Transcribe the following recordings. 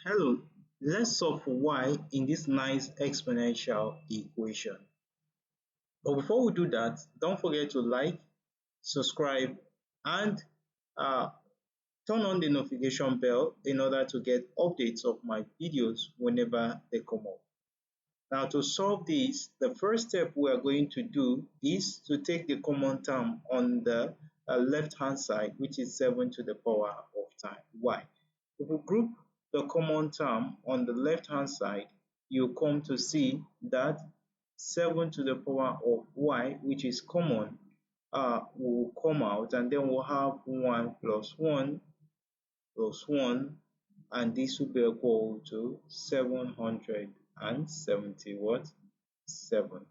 Hello, let's solve for y in this nice exponential equation. But before we do that, don't forget to like, subscribe, and uh, turn on the notification bell in order to get updates of my videos whenever they come up. Now to solve this, the first step we are going to do is to take the common term on the left hand side, which is 7 to the power of y. If we group the common term on the left hand side, you come to see that 7 to the power of y, which is common, will come out, and then we'll have 1 plus 1 plus 1, and this will be equal to 777.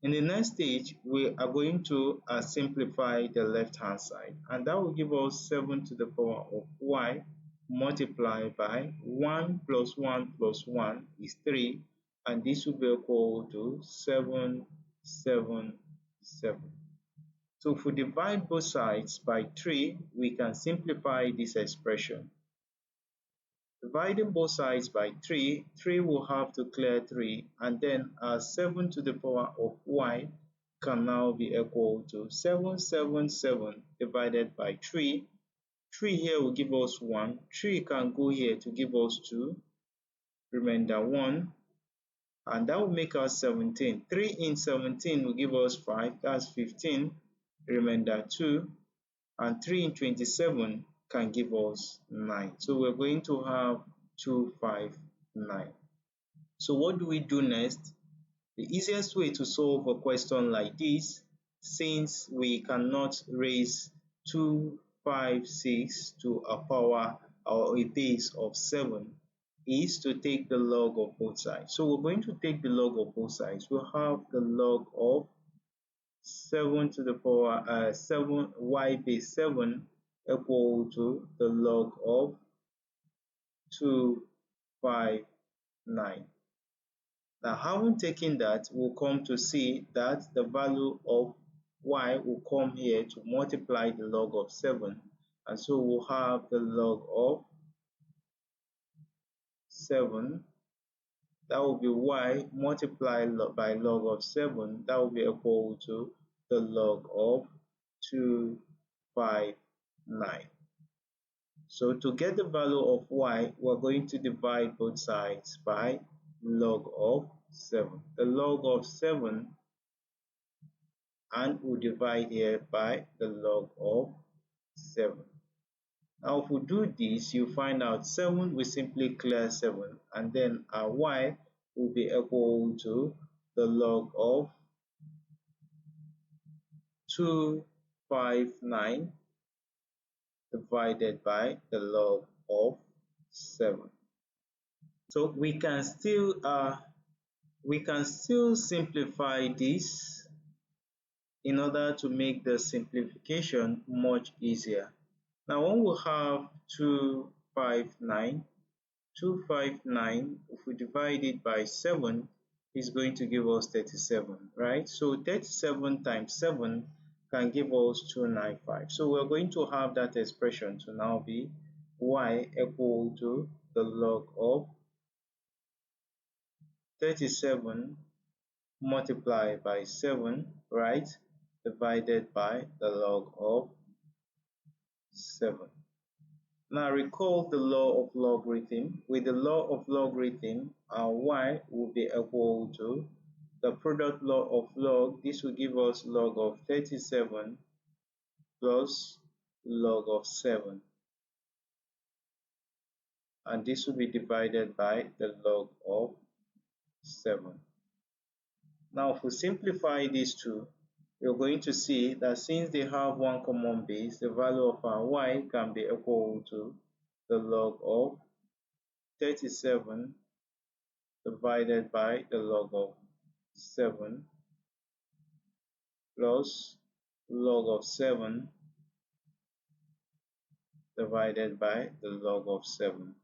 In the next stage, we are going to simplify the left hand side, and that will give us 7 to the power of y multiplied by 1 plus 1 plus 1 is 3, and this will be equal to 777. So if we divide both sides by 3, we can simplify this expression. Dividing both sides by 3, 3 will have to clear 3, and then our 7 to the power of y can now be equal to 777 divided by 3. 3 here will give us 1, 3 can go here to give us 2, remainder 1, and that will make us 17. 3 in 17 will give us 5, that's 15, remainder 2, and 3 in 27 can give us 9. So we're going to have 259. So what do we do next? The easiest way to solve a question like this, since we cannot raise 256 to a power or a base of 7, is to take the log of both sides. So we're going to take the log of both sides. We'll have the log of 7 to the power 7 y base 7 equal to the log of 259. Now, having taken that, we'll come to see that the value of y will come here to multiply the log of 7, and so we'll have the log of 7, that will be y multiplied by log of 7, that will be equal to the log of 259. So to get the value of y, we're going to divide both sides by log of 7. The log of 7, and we'll divide here by the log of 7. Now if we do this, you find out 7 will simply clear 7, and then our y will be equal to the log of 259 divided by the log of 7. So we can still simplify this in order to make the simplification much easier. Now when we have 259, if we divide it by 7, is going to give us 37, right? So 37 times 7 can give us 295. So we're going to have that expression to now be y equal to the log of 37 multiplied by 7, right, divided by the log of 7. Now recall the law of logarithm. With the law of logarithm, our y will be equal to the product law of log. This will give us log of 37 plus log of 7. And this will be divided by the log of 7. Now if we simplify these two, you're going to see that since they have one common base, the value of our y can be equal to the log of 37 divided by the log of 7 plus log of 7 divided by the log of 7.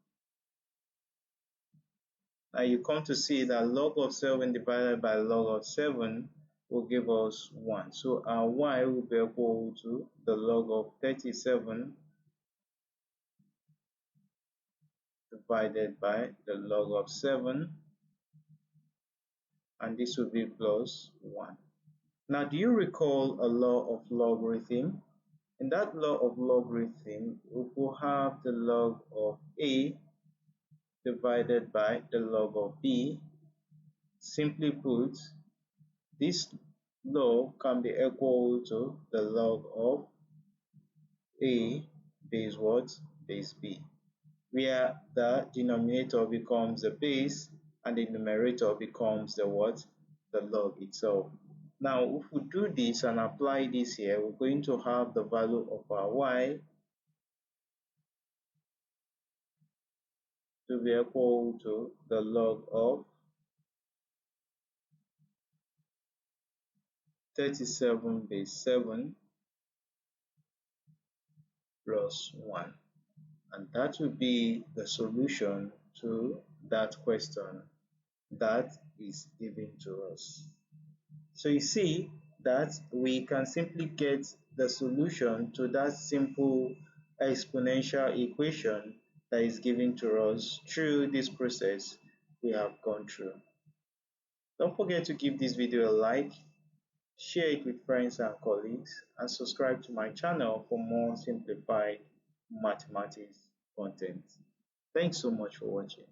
Now you come to see that log of 7 divided by log of 7 will give us 1. So our y will be equal to the log of 37 divided by the log of 7, and this will be plus 1. Now, do you recall a law of logarithm? In that law of logarithm, we will have the log of a divided by the log of b. Simply put, this law can be equal to the log of a base what? Base b, where the denominator becomes the base and the numerator becomes the what? The log itself. Now, if we do this and apply this here, we're going to have the value of our y to be equal to the log of 37 base 7 plus 1. And that will be the solution to that question that is given to us. So you see that we can simply get the solution to that simple exponential equation that is given to us through this process we have gone through. Don't forget to give this video a like, share it with friends and colleagues, and subscribe to my channel for more simplified mathematics content. Thanks so much for watching.